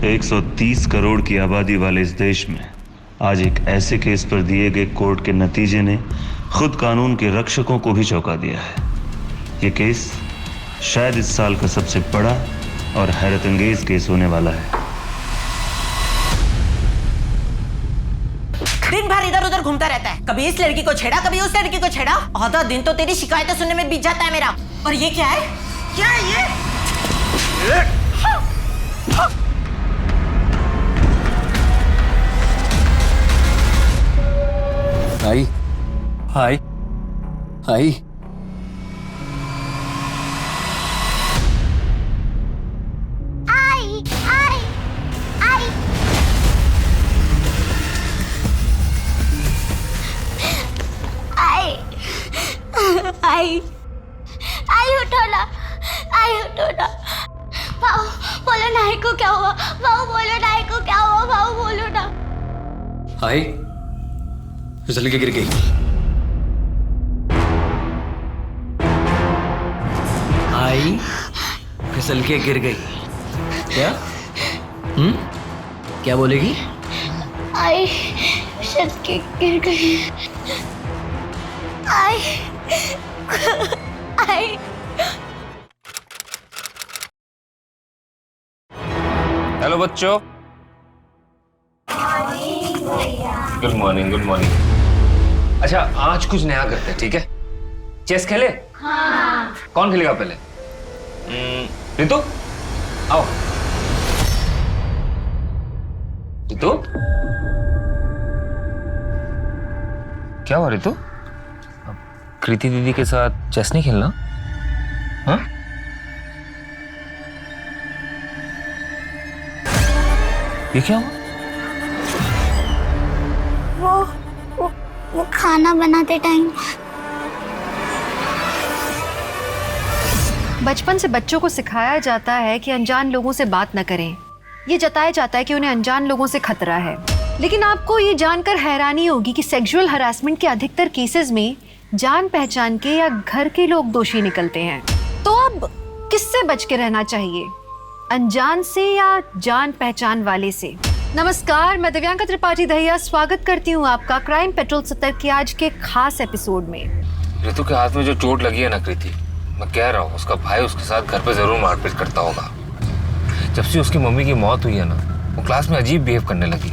130 करोड़ की आबादी वाले इस देश में आज एक ऐसे केस पर दिए गए कोर्ट के नतीजे ने खुद कानून के रक्षकों को भी चौंका दिया है। ये केस शायद इस साल का सबसे बड़ा और हैरतअंगेज केस होने वाला है। दिन भर इधर उधर घूमता रहता है, कभी इस लड़की को छेड़ा, कभी उस लड़की को छेड़ा। आधा दिन तो तेरी शिकायतें सुनने में बीत जाता है मेरा। और ये क्या है? क्या है ये? हाय हाय हाय आई उठो ना, भाऊ बोलो नाई को क्या हुआ, भाऊ बोलो नाई को क्या हुआ, भाऊ बोलो ना। हाय फिसल के गिर गई। हाय फिसल के गिर गई। क्या क्या बोलेगी? आई फिसल के गिर गई। आई हेलो बच्चों। Good morning, good morning. अच्छा, आज कुछ नया करते हैं, ठीक है? चेस खेले? हाँ। कौन खेलेगा पहले? रितु, आओ। रितु, क्या हुआ रितु? कृति दीदी के साथ चेस नहीं खेलना? हाँ? ये क्या हुआ? वो खाना बनाते टाइम। बचपन से बच्चों को सिखाया जाता है कि अनजान लोगों से बात न करें। ये जताया जाता है कि उन्हें अनजान लोगों से खतरा है। लेकिन आपको ये जानकर हैरानी होगी कि सेक्सुअल हरासमेंट के अधिकतर केसेस में जान पहचान के या घर के लोग दोषी निकलते हैं। तो अब किससे बच के रहना चाहिए, अनजान से या जान पहचान वाले से? नमस्कार, मैं दिव्यांका त्रिपाठी दहिया स्वागत करती हूँ आपका क्राइम पेट्रोल 70 के आज के खास एपिसोड में। रितु के हाथ में जो चोट लगी है ना कृति, मैं कह रहा हूँ उसका भाई उसके साथ घर पे जरूर मारपीट करता होगा। जब से उसकी मम्मी की मौत हुई है ना, वो क्लास में अजीब बिहेव करने लगी।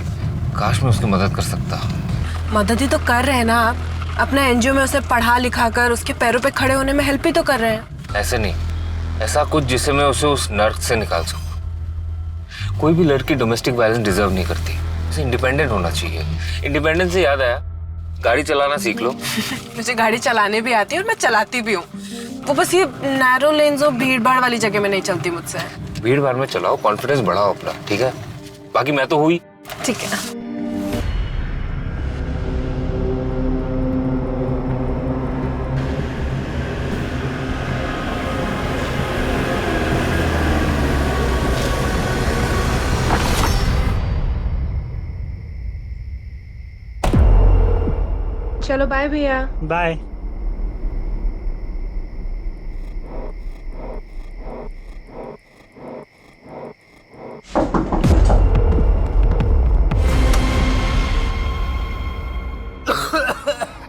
काश मैं उसकी मदद कर सकता। मदद ही तो कर रहे हैं ना आप, अपना एनजीओ में उसे पढ़ा लिखा कर उसके पैरों पे खड़े होने में हेल्प ही तो कर रहे हैं। ऐसे नहीं, ऐसा कुछ जिससे मैं उसे उस नर्क से निकाल सकूं। कोई भी लड़की डोमेस्टिक वायलेंस डिजर्व नहीं करती, उसे इंडिपेंडेंट होना चाहिए। इंडिपेंडेंस से याद आया, गाड़ी चलाना सीख लो। मुझे गाड़ी चलाने भी आती है और मैं चलाती भी हूँ। वो बस ये नैरो लेन्स और भीड़ भाड़ वाली जगह में नहीं चलती मुझसे। भीड़ भाड़ में चलाओ, कॉन्फिडेंस बढ़ाओ अपना, ठीक है? बाकी मैं तो हुई। ठीक है। चलो बाय भैया। बाय।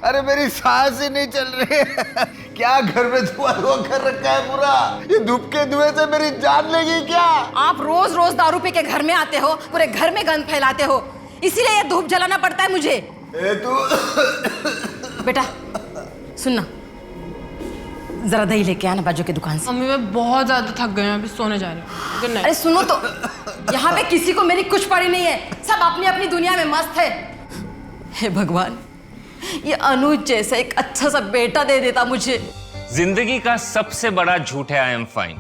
अरे मेरी सांस ही नहीं चल रही है। क्या घर में धुआं कर रखा है पूरा? ये धूप के धुएं से मेरी जान लेगी क्या? आप रोज रोज दारू पी के घर में आते हो, पूरे घर में गंद फैलाते हो, इसीलिए ये धूप जलाना पड़ता है मुझे। बेटा सुनना, जरा दही लेके आना बाजू की दुकान से। मम्मी मैं बहुत ज्यादा थक गई हूँ, अभी सोने जा रही हूँ। Good night. अरे सुनो तो, यहाँ पे किसी को मेरी कुछ पड़ी नहीं है, सब अपनी अपनी दुनिया में मस्त है। हे भगवान, ये अनुज जैसा एक अच्छा सा बेटा दे देता मुझे। जिंदगी का सबसे बड़ा झूठ है आई एम फाइन।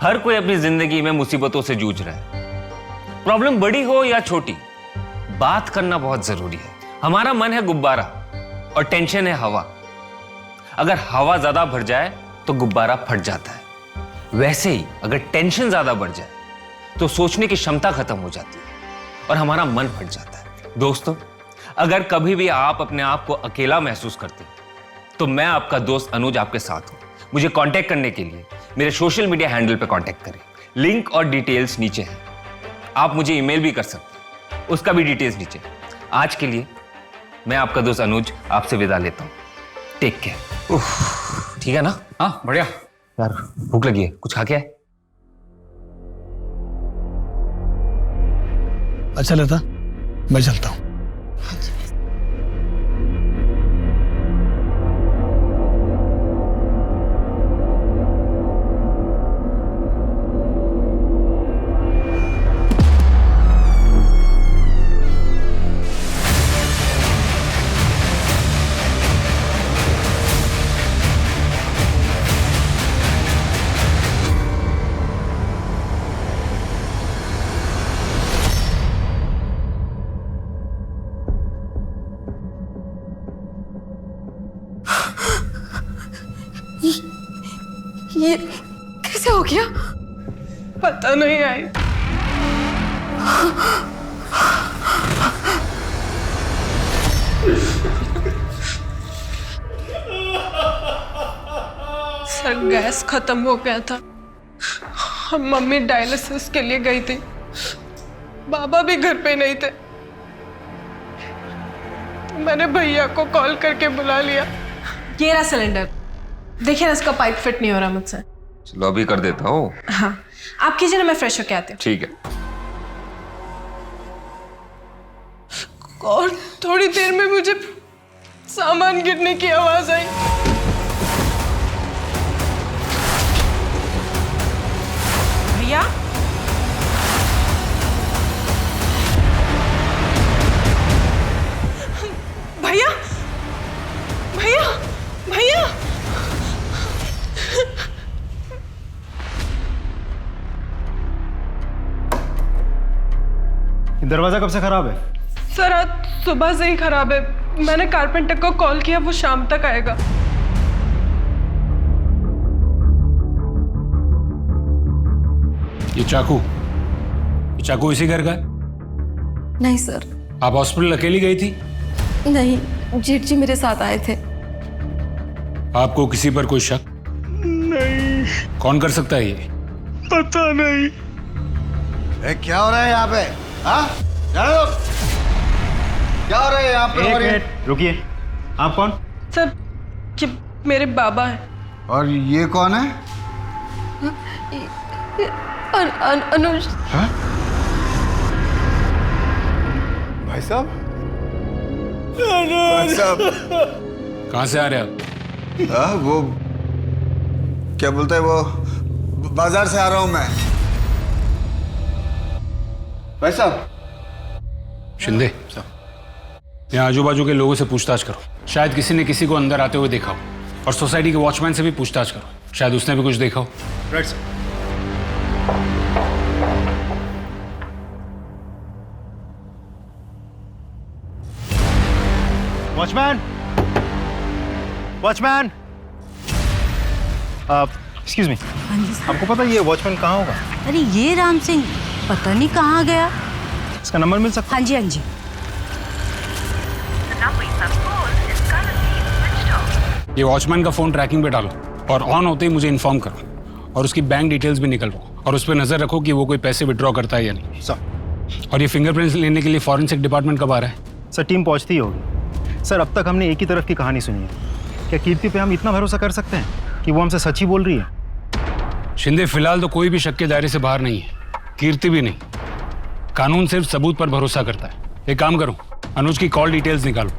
हर कोई अपनी जिंदगी में मुसीबतों से जूझ रहा है। प्रॉब्लम बड़ी हो या छोटी, बात करना बहुत जरूरी है। हमारा मन है गुब्बारा और टेंशन है हवा। अगर हवा ज्यादा भर जाए तो गुब्बारा फट जाता है। वैसे ही अगर टेंशन ज्यादा बढ़ जाए तो सोचने की क्षमता खत्म हो जाती है और हमारा मन फट जाता है। दोस्तों, अगर कभी भी आप अपने आप को अकेला महसूस करते हैं तो मैं आपका दोस्त अनुज आपके साथ हूं। मुझे कांटेक्ट करने के लिए मेरे सोशल मीडिया हैंडल पे कांटेक्ट करें। लिंक और डिटेल्स नीचे हैं। आप मुझे ईमेल भी कर सकते हैं, उसका भी डिटेल्स नीचे। आज के लिए मैं आपका दोस्त अनुज आपसे विदा लेता हूँ। Take care. ठीक है ना? हाँ बढ़िया। यार भूख लगी है, कुछ खा के आए? अच्छा लता, मैं चलता हूँ। ये कैसे हो गया? पता नहीं आई। सर गैस खत्म हो गया था। हम मम्मी डायलिसिस के लिए गई थी, बाबा भी घर पे नहीं थे। तो मैंने भैया को कॉल करके बुला लिया। ये रहा सिलेंडर, देखिए ना इसका पाइप फिट नहीं हो रहा मुझसे। चलो अभी कर देता हूँ। हाँ आप कीजिए ना, मैं फ्रेश होके आती हूँ। ठीक है। और थोड़ी देर में मुझे सामान गिरने की आवाज आई। भैया भैया भैया भैया दरवाजा कब से खराब है? सर आज सुबह से ही खराब है। मैंने कारपेंटर को कॉल किया, वो शाम तक आएगा। ये चाकू इसी घर का है? नहीं सर। आप हॉस्पिटल अकेली गई थी? नहीं, जेठ जी मेरे साथ आए थे। आपको किसी पर कोई शक? नहीं। कौन कर सकता है ये? पता नहीं। क्या हो रहा है यहाँ पे? हाँ? जाने दो। क्या हो रहा है यहाँ पे? एक मिनट रुकिए, आप कौन? सर ये मेरे बाबा हैं। और ये कौन है? अनुज। हाँ? भाई साहब? भाई साहब? कहाँ से आ रहे आप? हाँ, वो क्या बोलते हैं, वो बाजार से आ रहा हूँ मैं। भाई साहब? शिंदे, यहाँ आजू बाजू के लोगों से पूछताछ करो, शायद किसी ने किसी को अंदर आते हुए देखा हो। और सोसाइटी के वॉचमैन से भी पूछताछ करो, शायद उसने भी कुछ देखा हो। Right sir. Watchman, watchman, excuse me, आपको पता है ये वॉचमैन कहाँ होगा? अरे ये राम सिंह पता नहीं कहाँ गया। इसका नंबर मिल सकता? हाँ जी हाँ जी। ये वॉचमैन का फोन ट्रैकिंग पे डालो और ऑन होते ही मुझे इन्फॉर्म करो, और उसकी बैंक डिटेल्स भी निकलवाओ, और उस पर नजर रखो कि वो कोई पैसे विड्रॉ करता है या नहीं। सर। और ये फिंगरप्रिंट्स लेने के लिए फॉरेंसिक डिपार्टमेंट कब आ रहा है? सर टीम पहुंचती ही होगी। सर अब तक हमने एक ही तरफ की कहानी सुनी है। क्या कीर्ति पे हम इतना भरोसा कर सकते हैं कि वो हमसे सच ही बोल रही है? शिंदे, फिलहाल तो कोई भी शक के दायरे से बाहर नहीं है, कीर्ति भी नहीं। कानून सिर्फ सबूत पर भरोसा करता है। एक काम करो, अनुज की कॉल डिटेल्स निकालो।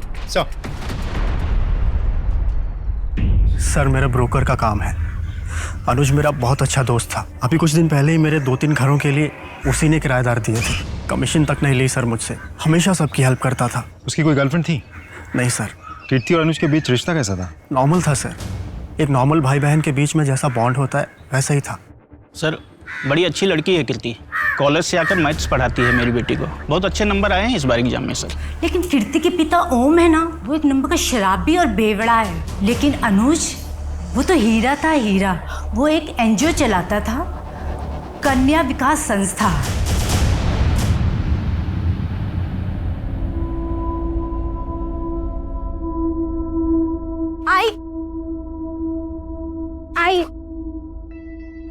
सर मेरा ब्रोकर का काम है। अनुज मेरा बहुत अच्छा दोस्त था। अभी कुछ दिन पहले ही मेरे 2-3 घरों के लिए उसी ने किराएदार दिए थे। कमीशन तक नहीं ली सर मुझसे, हमेशा सबकी हेल्प करता था। उसकी कोई गर्लफ्रेंड थी? नहीं सर। कीर्ति और अनुज के बीच रिश्ता कैसा था? नॉर्मल था सर, एक नॉर्मल भाई बहन के बीच में जैसा बॉन्ड होता है वैसा ही था। सर बड़ी अच्छी लड़की है कीर्ति, कॉलेज से आकर मैथ्स पढ़ाती है मेरी बेटी को। बहुत अच्छे नंबर आए हैं इस बार एग्जाम में सर। लेकिन कीर्ति के पिता ओम है ना, वो एक नंबर का शराबी और बेवड़ा है। लेकिन अनुज, वो तो हीरा था, हीरा। वो एक एनजीओ चलाता था, कन्या विकास संस्था। आई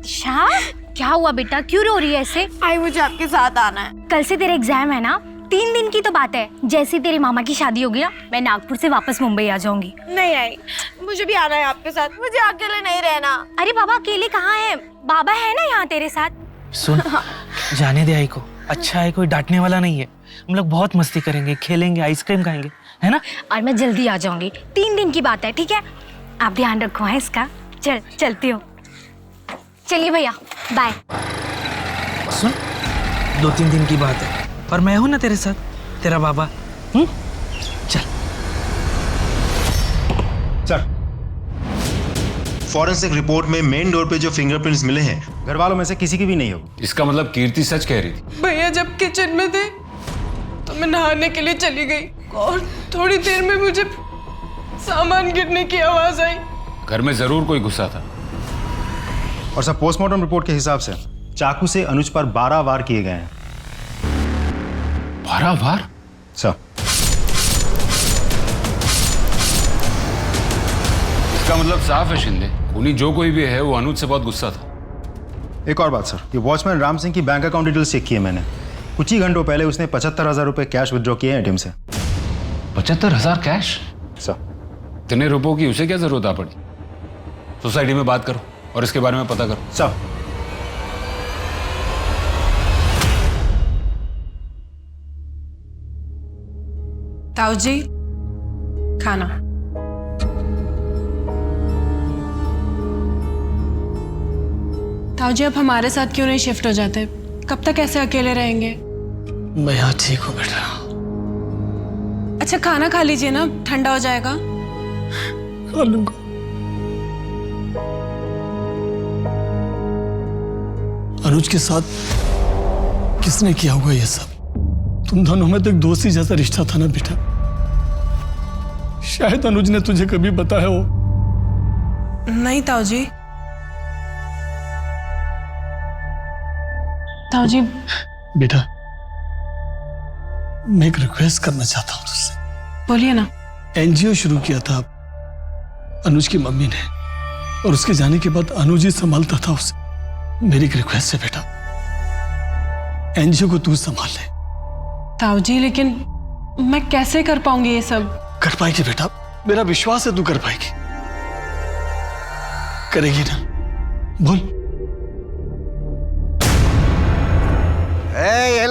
दिशा, क्या हुआ बेटा, क्यों रो रही है ऐसे? आई मुझे आपके साथ आना है। कल से तेरे एग्जाम है ना, 3 दिन की तो बात है। जैसे तेरे मामा की शादी होगी ना, मैं नागपुर से वापस मुंबई आ जाऊंगी। नहीं आई, मुझे भी आना है आपके साथ, मुझे अकेले नहीं रहना। अरे बाबा अकेले कहाँ है, बाबा है ना यहाँ तेरे साथ। सुन, जाने दे आई को, अच्छा है, कोई डांटने वाला नहीं है। हम लोग बहुत मस्ती करेंगे, खेलेंगे, आइसक्रीम खाएंगे, है ना? और मैं जल्दी आ जाऊंगी, 3 दिन की बात है, ठीक है? आप ध्यान रखो है इसका। चलती हो। चलिए भैया, बाय। सुन, 2-3 दिन की बात है और मैं हूं ना तेरे साथ, तेरा बाबा। चल सर, फॉरेंसिक रिपोर्ट में मेन डोर पे जो फिंगरप्रिंट्स मिले हैं, घर वालों में से किसी की भी नहीं होगी। इसका मतलब कीर्ति सच कह रही थी। भैया जब किचन में थे तो मैं नहाने के लिए चली गई और थोड़ी देर में मुझे सामान गिरने की आवाज आई। घर में जरूर कोई गुस्सा था। और सर, पोस्टमार्टम रिपोर्ट के हिसाब से चाकू से अनुज पर 12 वार किए गए हैं। 12 वार? सर, इसका मतलब साफ है शिंदे, खूनी जो कोई भी है वो अनुज से बहुत गुस्सा था। एक और बात सर, ये वॉचमैन राम सिंह की बैंक अकाउंट डिटेल्स चेक की है मैंने। कुछ ही घंटों पहले उसने 75,000 रुपए कैश विड्रॉ किए हैं एटीएम से। 75,000 कैश? सर, इतने रुपयों की उसे क्या जरूरत आ पड़ी? सोसाइटी में बात करो और इसके बारे में पता करो। सर, ताऊ जी, खाना। ताऊ जी, आप हमारे साथ क्यों नहीं शिफ्ट हो जाते? कब तक ऐसे अकेले रहेंगे? मैं यहाँ ठीक हूँ बेटा। अच्छा खाना खा लीजिए ना, ठंडा हो जाएगा। खा लूंगा। अनुज के साथ किसने किया होगा ये सब? तुम दोनों में तो एक दोस्ती जैसा रिश्ता था ना बेटा। शायद अनुज ने तुझे कभी बताया हो। नहीं ताऊ जी। ताऊ जी। बेटा, मैं एक रिक्वेस्ट करना चाहता हूँ तुझसे। बोलिए ना। एनजीओ शुरू किया था अनुज की मम्मी ने, और उसके जाने के बाद अनुज ही संभालता था उसे। मेरी एक रिक्वेस्ट है बेटा, एनजीओ को तू संभाल ले। ताऊ जी, लेकिन मैं कैसे कर पाऊंगी ये सब? कर पाएगी बेटा, मेरा विश्वास है तू कर पाएगी। करेगी ना? बोल। ये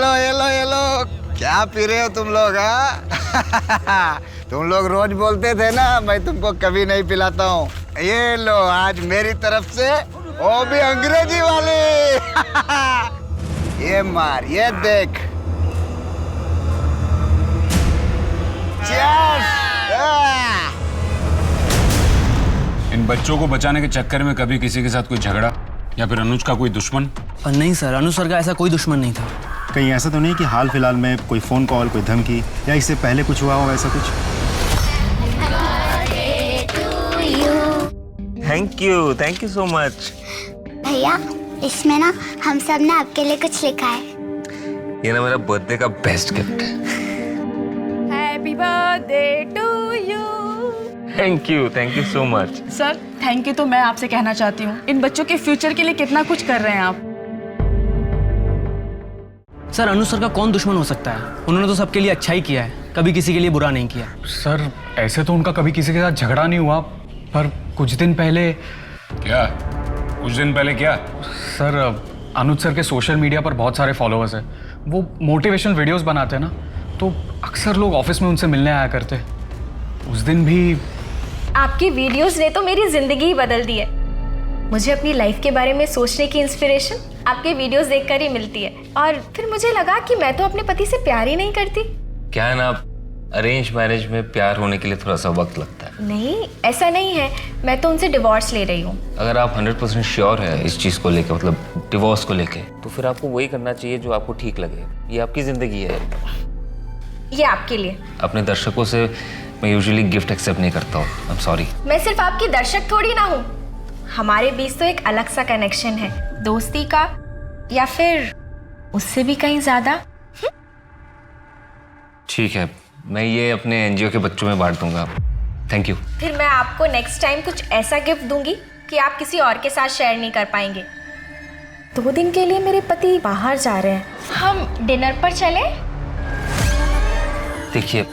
लो, क्या पी रहे हो तुम लोग? हाँ तुम लोग रोज बोलते थे ना मैं तुमको कभी नहीं पिलाता हूँ। ये लो, आज मेरी तरफ से, वो भी अंग्रेजी वाली। ये मार, ये देख। इन बच्चों को बचाने के चक्कर में कभी किसी के साथ कोई झगड़ा या फिर अनुज का कोई दुश्मन? नहीं सर, अनुज सर का ऐसा कोई दुश्मन नहीं था। कहीं ऐसा तो नहीं कि हाल फिलहाल में कोई फोन कॉल, कोई धमकी या इससे पहले कुछ हुआ हो ऐसा कुछ? Thank you so much. भैया, इसमें ना हम सब ने आपके लिए कुछ लिखा है। ये ना मेरा बर्थडे का बेस्ट गिफ्ट है। Happy birthday to you. Thank you so much. Sir, thank you तो मैं आपसे कहना चाहती हूँ। इन बच्चों के फ्यूचर के लिए कितना कुछ कर रहे हैं आप। सर, अनुज सर का कौन दुश्मन हो सकता है? उन्होंने तो सबके लिए अच्छा ही किया है, कभी किसी के लिए बुरा नहीं किया। सर, ऐसे तो उनका कभी किसी के साथ झगड़ा नहीं हुआ, पर कुछ दिन पहले। क्या? कुछ दिन पहले क्या? सर, अनुज सर के सोशल मीडिया पर बहुत सारे फॉलोअर्स हैं। वो मोटिवेशनल वीडियोस बनाते हैं ना, तो अक्सर लोग ऑफिस में उनसे मिलने आया करते। उस दिन भी। आपकी वीडियोस ने तो मेरी जिंदगी ही बदल दी है। मुझे अपनी लाइफ के बारे में सोचने की इंस्पिरेशन आपके वीडियोस देखकर ही मिलती है। और फिर मुझे लगा कि मैं तो अपने पति से प्यार ही नहीं करती। क्या है ना, अरेंज मैरिज में प्यार होने के लिए थोड़ा सा वक्त लगता है। नहीं, ऐसा नहीं है। मैं तो उनसे डिवोर्स ले रही हूँ। अगर आप 100% श्योर है इस चीज़ को लेकर, मतलब डिवोर्स को लेकर, तो फिर आपको वही करना चाहिए जो आपको ठीक लगे। ये आपकी ज़िंदगी है। ये आपके लिए। अपने दर्शकों से मैं यूजुअली गिफ्ट एक्सेप्ट नहीं करता हूँ। I am sorry. मैं सिर्फ आपकी दर्शक थोड़ी ना हूँ। हमारे बीच तो एक अलग सा कनेक्शन है, दोस्ती का, या फिर उससे भी कहीं ज्यादा। ठीक है, मैं ये अपने एनजीओ के बच्चों में बांट दूंगा। Thank you. फिर मैं आपको नेक्स्ट टाइम कुछ ऐसा गिफ्ट दूंगी कि आप किसी और के साथ शेयर नहीं कर पाएंगे। 2 दिन के लिए मेरे पति बाहर जा रहे हैं, हम डिनर पर चले? देखिए,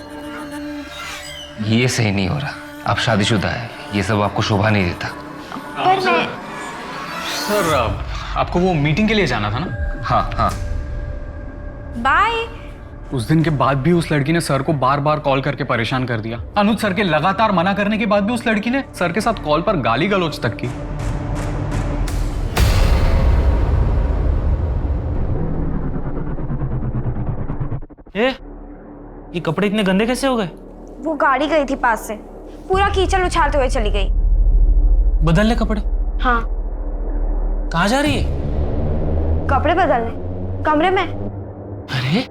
ये सही नहीं हो रहा। आप शादीशुदा है, ये सब आपको शोभा नहीं देता। पर मैं सर आपको वो मीटिंग के लिए जाना था ना? हाँ हाँ। बाय। उस दिन के बाद भी उस लड़की ने सर को बार बार कॉल करके परेशान कर दिया। अनुज सर के लगातार मना करने के बाद भी उस लड़की ने सर के साथ कॉल पर गाली गलौज तक की। ये कपड़े इतने गंदे कैसे हो गए? वो गाड़ी गई थी पास से, पूरा कीचड़ उछालते हुए चली गई। बदल ले कपड़े। हाँ। कहाँ जा रही है? कपड़े बदलने, कमरे में। अरे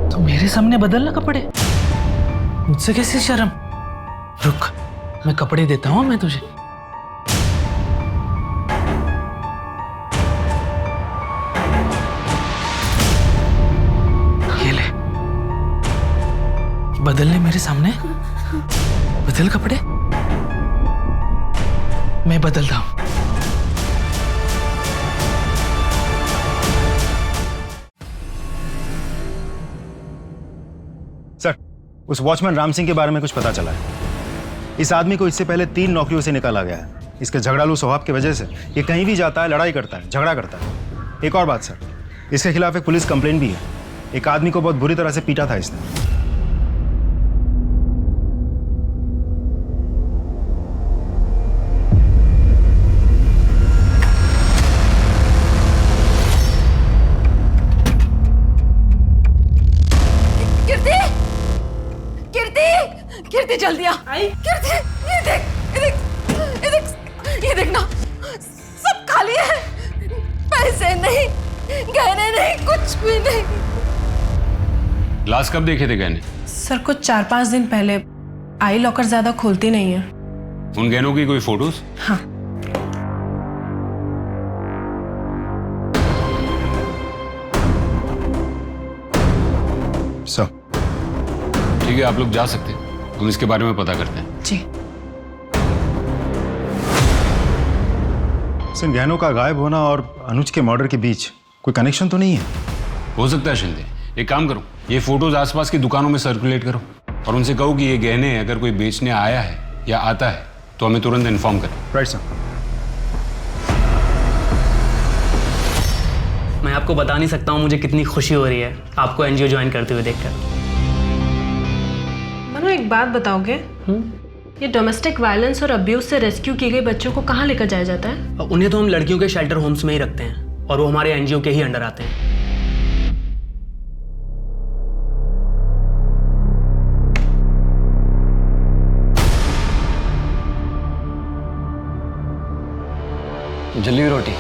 तो मेरे सामने बदलना कपड़े? मुझसे कैसी शर्म? रुक, मैं कपड़े देता हूँ मैं तुझे। ये ले, बदल ले मेरे सामने। बदल कपड़े, मैं बदलता हूँ। सर, उस वॉचमैन राम सिंह के बारे में कुछ पता चला है। इस आदमी को इससे पहले 3 नौकरियों से निकाला गया है। इसके झगड़ालू स्वभाव की वजह से ये कहीं भी जाता है, लड़ाई करता है, झगड़ा करता है। एक और बात सर, इसके खिलाफ एक पुलिस कंप्लेंट भी है। एक आदमी को बहुत बुरी तरह से पीटा था इसने। कीर्ति जल्दी आ। कीर्ति, ये देख, ये देख, ये देख, ये देखना, सब खाली है। पैसे नहीं, गहने नहीं, कुछ भी नहीं। लास्ट कब देखे थे गहने? सर कुछ 4-5 दिन पहले। आई लॉकर ज्यादा खोलती नहीं है। उन गहनों की कोई फोटोज? हाँ। सर ठीक है, आप लोग जा सकते हैं। हम इसके बारे में पता करते हैं। जी। सर, गहनों का गायब होना और अनुज के मर्डर के बीच कोई कनेक्शन तो नहीं है? हो सकता है शिंदे। एक काम करो, ये फोटोज आसपास की दुकानों में सर्कुलेट करो और उनसे कहो कि ये गहने अगर कोई बेचने आया है या आता है तो हमें तुरंत इन्फॉर्म करें। Right sir. मैं आपको बता नहीं सकता हूँ मुझे कितनी खुशी हो रही है आपको एनजीओ ज्वाइन करते हुए देखकर। मनु, एक बात बताओगे? ये डोमेस्टिक वायलेंस और अब्यूज से रेस्क्यू किए गए बच्चों को कहाँ लेकर जाया जाता है? उन्हें तो हम लड़कियों के शेल्टर होम्स में ही रखते हैं और वो हमारे एनजीओ के ही अंडर आते हैं। जली हुई रोटी।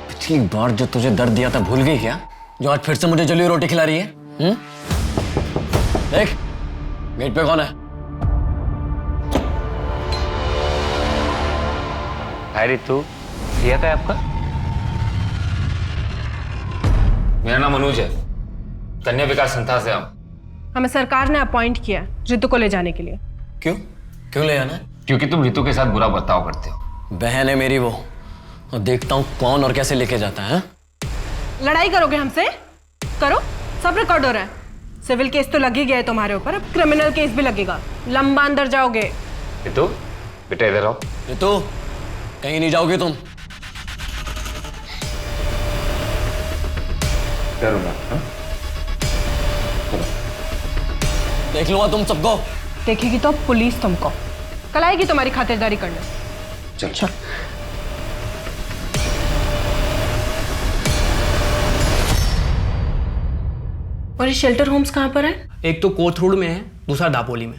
पिछली बार जो तुझे दर्द दिया था भूल गई क्या? जो आज फिर से मुझे जली हुई रोटी खिला रही है? देख, गेट पे कौन है? हाय रितु, क्या है आपका? मेरा नाम अनुज है, कन्या विकास संस्था से आऊं। हमें सरकार ने अपॉइंट किया रितु को ले जाने के लिए। क्यों? क्यों ले आना? क्योंकि तुम रितु के साथ बुरा बर्ताव करते हो। बहन है मेरी वो, और देखता हूँ कौन और कैसे लेके जाता है। लड़ाई करोगे हमसे? करो, सब रिकॉर्ड हो रहा है। सिविल केस तो लग ही गया है तुम्हारे ऊपर, अब क्रिमिनल केस भी लगेगा। लंबा अंदर जाओगे। रितु, बेटा इधर आओ। रितु, कहीं नहीं जाओगे तुम। देख लूंगा तुम सबको। देखेगी तो पुलिस तुमको। कल आएगी तुम्हारी खातिरदारी करने। चल। और ये शेल्टर होम्स कहाँ पर है? एक तो कोथरूड में है, दूसरा दापोली में।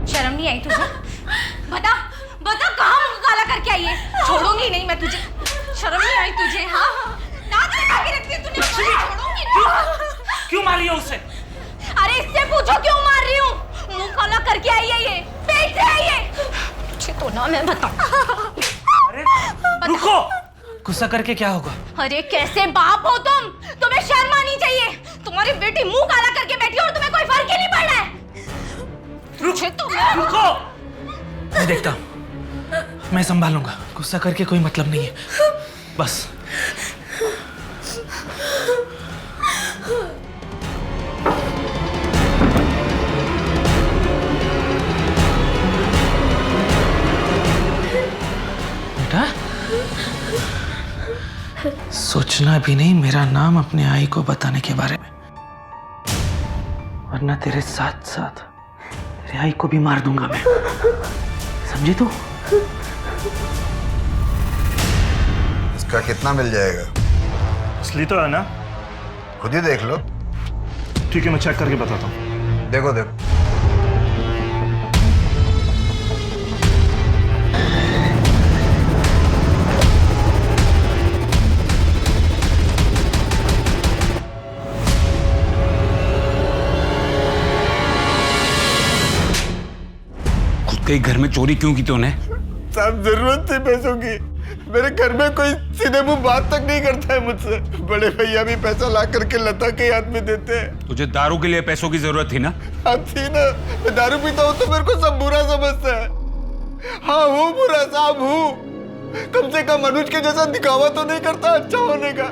शर्म नहीं आई तुझे? बता बता, कहाँ मुंह काला करके आई है? छोड़ूंगी नहीं मैं तुझे। शर्म नहीं आई तुझे? हाँ, दांत लगा के रखती है तूने। छोड़ूंगी नहीं। क्यों मारी है उसे? अरे इससे पूछो क्यों मार रही हूँ? मुंह काला करके आई है ये, पेट से आई है। तुझे तो ना मैं बताऊं। अरे रुको, गुस्सा करके क्या होगा? अरे कैसे बाप हो तुम? तुम्हें शर्म आनी चाहिए। तुम्हारी बेटी मुंह काला करके बैठी है और तुम्हें कोई फर्क ही नहीं पड़ रहा है। रुको, मैं देखता हूँ, मैं संभालूंगा। गुस्सा करके कोई मतलब नहीं है, बस। बेटा, सोचना भी नहीं मेरा नाम अपने आई को बताने के बारे में, वरना तेरे साथ साथ तेरे आई को भी मार दूंगा मैं, समझी तू? इसका कितना मिल जाएगा? असली तो है ना? खुद ही देख लो। ठीक है, मैं चेक करके बताता हूँ। देखो देखो। के घर में चोरी क्यों की तूने? साहब जरूरत थी पैसों की। मेरे घर में कोई सीधे मुंह बात तक नहीं करता है मुझसे। बड़े भैया भी पैसा ला करके लता के हाथ में देते हैं। तुझे दारू के लिए पैसों की जरूरत थी ना? हाँ थी ना। मैं दारू पीता हूँ तो मेरे को सब बुरा समझता है। हाँ हूँ बुरा साहब हूँ। कम से कम अनुज के जैसा दिखावा तो नहीं करता अच्छा होने का।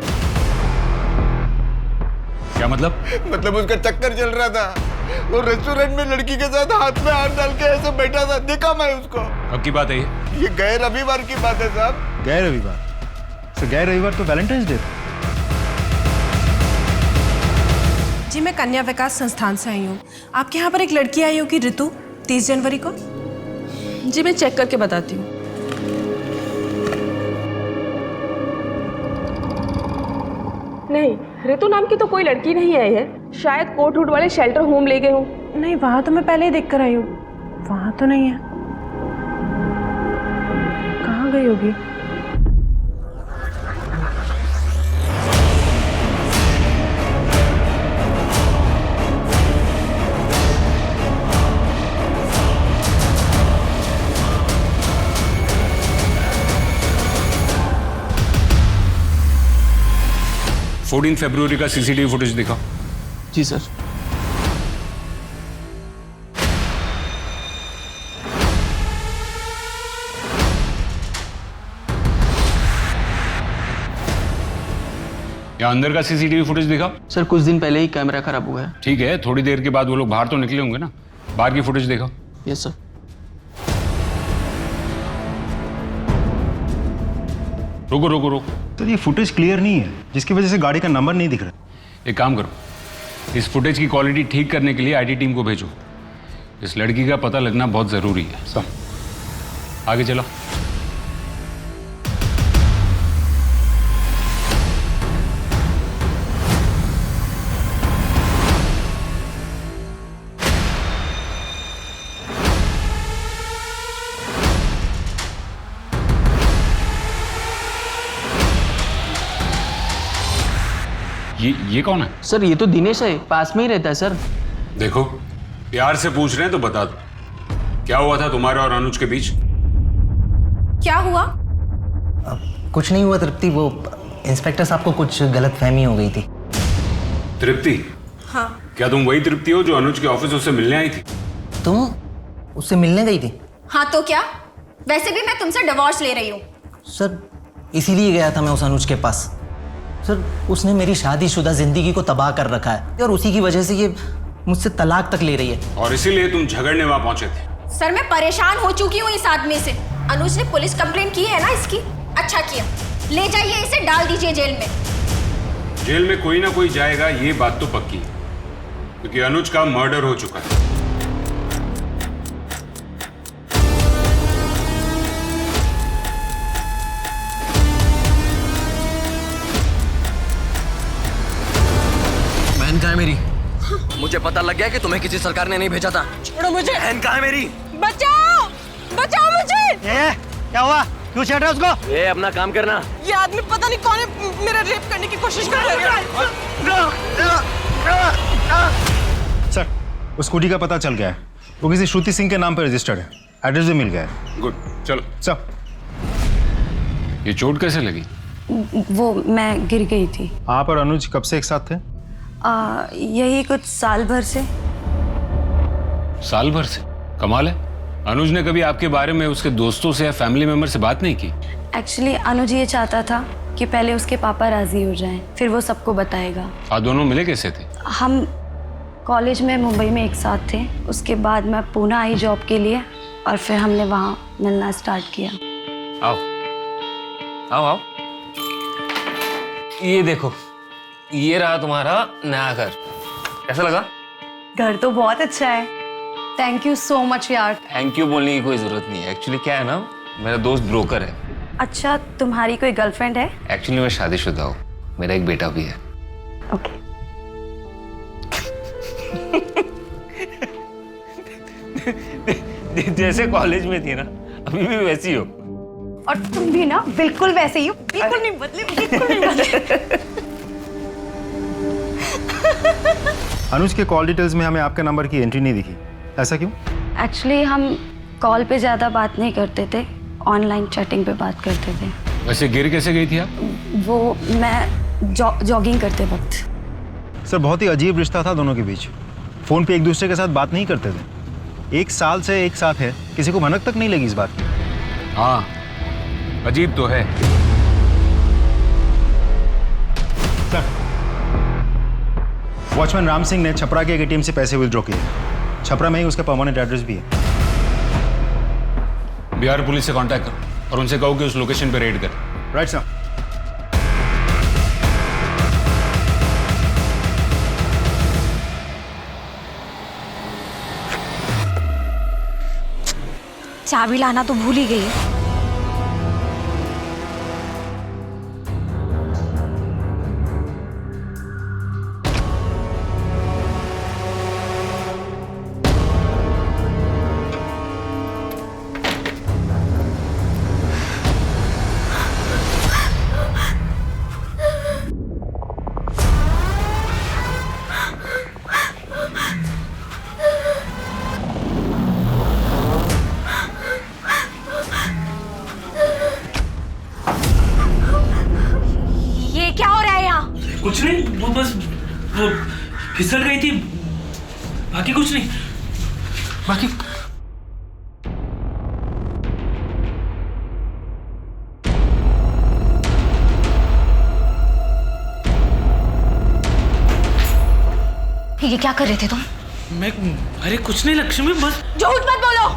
क्या मतलब? मतलब उसका चक्कर चल रहा था। वो रेस्टोरेंट में लड़की के साथ हाथ में हाथ डाल के ऐसे बैठा था, देखा मैं उसको। अब की बात है ये गए रविवार की बात है साहब। गए रविवार? तो गए रविवार तो वैलेंटाइंस डे था। जी मैं कन्या विकास संस्थान से आई हूँ। आपके यहाँ पर एक लड़की आई होगी ऋतु, 30 जनवरी को। जी मैं चेक करके बताती हूँ। नहीं, ऋतु नाम की तो कोई लड़की नहीं आई है। शायद कोट हुड वाले शेल्टर होम ले गए हों। नहीं, वहाँ तो मैं पहले ही देख कर आई हूँ। वहाँ तो नहीं है। कहाँ गई होगी? फरवरी का सीसीटीवी फुटेज दिखाओ। जी सर। या अंदर का सीसीटीवी फुटेज दिखाओ। सर कुछ दिन पहले ही कैमरा खराब हुआ है। ठीक है, थोड़ी देर के बाद वो लोग बाहर तो निकले होंगे ना, बाहर की फुटेज दिखाओ। Yes sir. रुको रुको रुको। तो ये फुटेज क्लियर नहीं है, जिसकी वजह से गाड़ी का नंबर नहीं दिख रहा। एक काम करो, इस फुटेज की क्वालिटी ठीक करने के लिए आईटी टीम को भेजो। इस लड़की का पता लगना बहुत जरूरी है। सब आगे चलो। ये कौन है? सर ये तो दिनेश है, पास में ही रहता है सर। देखो, प्यार से पूछ रहे हैं तो बता दो, क्या हुआ था तुम्हारे और अनुज के बीच? क्या हुआ? कुछ नहीं हुआ तृप्ति, वो इंस्पेक्टर साहब को कुछ गलतफहमी हो गई थी। तृप्ति? हाँ। क्या तुम वही तृप्ति हो जो अनुज के ऑफिस उससे मिलने आई थी? तुम उससे मिलने गई थी? हाँ तो क्या, वैसे भी मैं तुमसे डिवोर्स ले रही हूँ। सर इसीलिए गया था मैं उस अनुज के पास। सर उसने मेरी शादीशुदा जिंदगी को तबाह कर रखा है और उसी की वजह से ये मुझसे तलाक तक ले रही है। और इसीलिए तुम झगड़ने वहां पहुंचे थे? सर मैं परेशान हो चुकी हूँ इस आदमी से। अनुज ने पुलिस कंप्लेंट की है ना इसकी। अच्छा किया, ले जाइए इसे, डाल दीजिए जेल में। जेल में कोई ना कोई जाएगा, ये बात तो पक्की है, क्योंकि अनुज का मर्डर हो चुका है। बहन कहाँ है मेरी? मुझे पता लग गया कि तुम्हें किसी सरकार ने नहीं भेजा था। छोड़ो मुझे। बहन कहाँ है मेरी? बचाओ, बचाओ मुझे। क्या हुआ? क्यों छेड़ रहे हो उसको? ये अपना काम करना। ये आदमी पता नहीं कौन है, मेरा रेप करने की कोशिश कर रहा है। सर उस स्कूटी का पता चल गया है, वो किसी श्रुति सिंह के नाम पर रजिस्टर्ड है, एड्रेस भी मिल गया है। गुड, चलो। सब ये चोट कैसे लगी? वो मैं गिर गई थी। आप और अनुज कब से एक साथ थे? यही कुछ साल भर से। साल भर से? कमाल है। अनुज ने कभी आपके बारे में उसके दोस्तों से या फैमिली मेंबर से बात नहीं की? एक्चुअली अनुज ये चाहता था कि पहले उसके पापा राजी हो जाएं, फिर वो सबको बताएगा। आप दोनों मिले कैसे थे? हम कॉलेज में मुंबई में एक साथ थे, उसके बाद मैं पुणे आई जॉब के लिए और फिर हमने वहाँ मिलना स्टार्ट किया। आओ आओ आओ, ये देखो, ये रहा तुम्हारा नया घर। कैसा लगा? घर तो बहुत अच्छा है। थैंक यू सो मच यार। थैंक यू बोलने की कोई जरूरत नहीं है। एक्चुअली क्या है ना, मेरा दोस्त ब्रोकर है। अच्छा, तुम्हारी कोई गर्लफ्रेंड है? एक्चुअली मैं शादीशुदा हूँ, मेरा एक बेटा भी है। ओके। जैसे कॉलेज में थी ना, अभी भी वैसी हो। और तुम भी ना बिल्कुल वैसे ही हो, बिल्कुल नहीं बदले, बिल्कुल नहीं बदले। अनुज के कॉल डिटेल्स में हमें आपके नंबर की एंट्री नहीं दिखी, ऐसा क्यों? एक्चुअली हम कॉल पे ज़्यादा बात नहीं करते थे, ऑनलाइन चैटिंग पे बात करते थे। वैसे गिर कैसे गई थी आप? वो मैं जॉगिंग करते वक्त। सर बहुत ही अजीब रिश्ता था दोनों के बीच। फ़ोन पे एक दूसरे के साथ बात नहीं करते थे। 1 साल से एक साथ है, किसी को भनक तक नहीं लगी इस बात की। हाँ, अजीब तो है। सर, वॉचमैन राम सिंह ने छपरा के एक एटीएम से पैसे विथड्रॉ किए। छपरा में ही उसका परमानेंट एड्रेस भी है। बिहार पुलिस से कांटेक्ट करो और उनसे कहो कि उस लोकेशन पे रेड कर। Right sir. चाबी लाना तो भूल ही गई है। कुछ नहीं, वो बस वो फिसल गई थी, बाकी कुछ नहीं। बाकी ये क्या कर रहे थे तुम? मैं अरे कुछ नहीं लक्ष्मी, बस झूठ मत बोलो।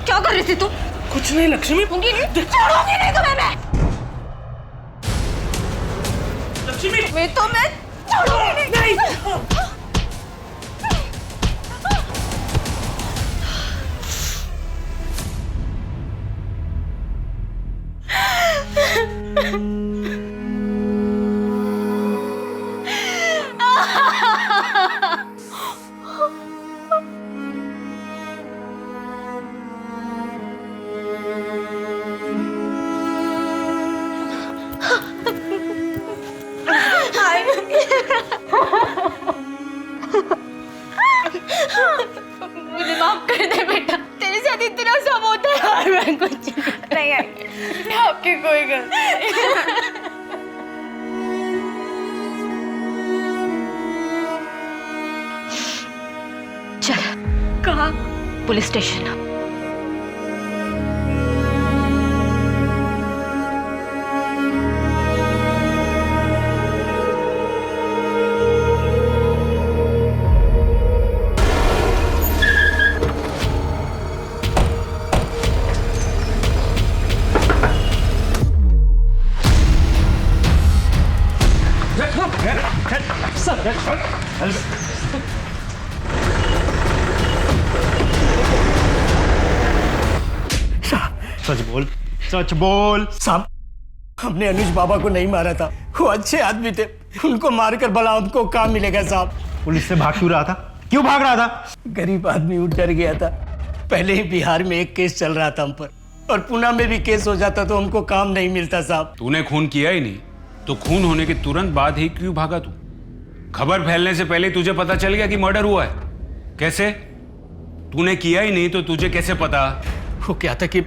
क्या कर रहे थे तुम? कुछ नहीं लक्ष्मी। छोड़ूंगी नहीं तुम्हें मैं। लक्ष्मी मैं छोड़ूंगी नहीं। मुझे माफ कर दे बेटा, तेरे साथ इतना सब होता है और मैं कुछ नहीं आई। आपकी कोई गलती नहीं। चल। कहाँ? Police station. सच बोल, सच बोल। साहब, हमने अनुज बाबा को नहीं मारा था, वो अच्छे आदमी थे, उनको मारकर भला हमको काम मिलेगा साहब। पुलिस से भाग क्यों रहा था? क्यों भाग रहा था? गरीब आदमी उठ डर गया था। पहले ही बिहार में एक केस चल रहा था हम पर, और पुणे में भी केस हो जाता तो हमको काम नहीं मिलता साहब। तूने खून किया ही नहीं तो खून होने के तुरंत बाद ही क्यों भागा तू? खबर फैलने से पहले तुझे पता चल गया कि मर्डर हुआ है। कैसे? तूने किया ही नहीं तो तुझे कैसे पता? वो क्या था कि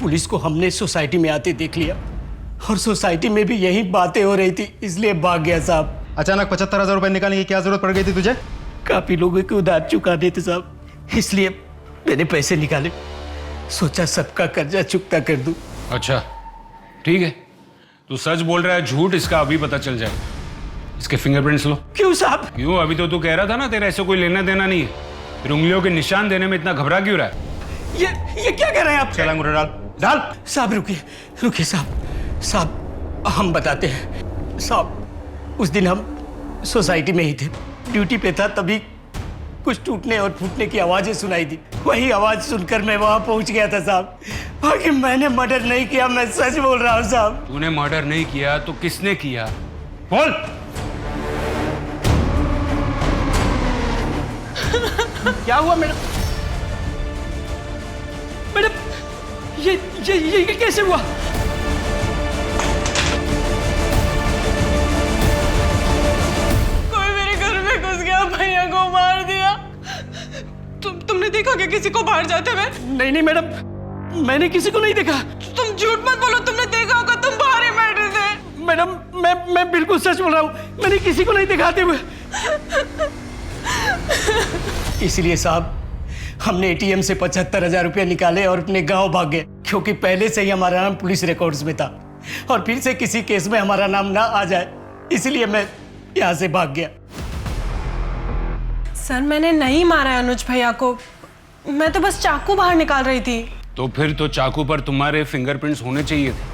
पुलिस को हमने सोसाइटी में आते देख लिया और सोसाइटी में भी यही बातें हो रही थी, इसलिए भाग गया साहब। अचानक 75,000 रुपए निकालने की क्या जरूरत पड़ गई थी तुझे? काफी लोगों के उधार चुकाने थे साहब, इसलिए मैंने पैसे निकाले, सोचा सबका कर्जा चुकता कर दूं। अच्छा ठीक है, तू सच बोल रहा है झूठ इसका अभी पता चल जाए। इसके फिंगरप्रिंट्स लो। क्यों साहब? क्यों? अभी तो तू कह रहा था ना तेरा ऐसे कोई लेना देना नहीं है, फिर उंगलियों के निशान देने में इतना घबरा क्यों रहा है? ये क्या कर रहे हैं आप? चल अंगूठा डाल डाल। साहब रुकिए रुकिए साहब हम बताते हैं। साहब उस दिन हम सोसाइटी में ही थे, ड्यूटी पे था, तभी कुछ टूटने और फूटने की आवाजें सुनाई दी। वही आवाज सुनकर मैं वहां पहुंच गया था साहब। बाकी मैंने मर्डर नहीं किया, मैं सच बोल रहा हूं साहब। तूने मर्डर नहीं किया तो किसने किया? बोल। क्या हुआ मैडम? मैडम ये कैसे हुआ? कोई मेरे घर में घुस गया, भैया को मार दिया। तुमने देखा क्या किसी को बाहर जाते हुए? नहीं मैडम, मैंने किसी को नहीं देखा। तुम झूठ मत बोलो, तुमने देखा होगा, तुम बाहर ही बैठे थे। मैडम मैं बिल्कुल सच बोल रहा हूँ, मैंने किसी को नहीं दिखाते हुए। इसलिए साहब हमने एटीएम से 75,000 रुपये निकाले और अपने गांव भाग गए, क्योंकि पहले से ही हमारा नाम पुलिस रिकॉर्ड्स में था और फिर से किसी केस में हमारा नाम ना आ जाए, इसलिए मैं यहाँ से भाग गया। सर मैंने नहीं मारा है अनुज भैया को, मैं तो बस चाकू बाहर निकाल रही थी। तो फिर तो चाकू पर तुम्हारे फिंगरप्रिंट्स होने चाहिए थे,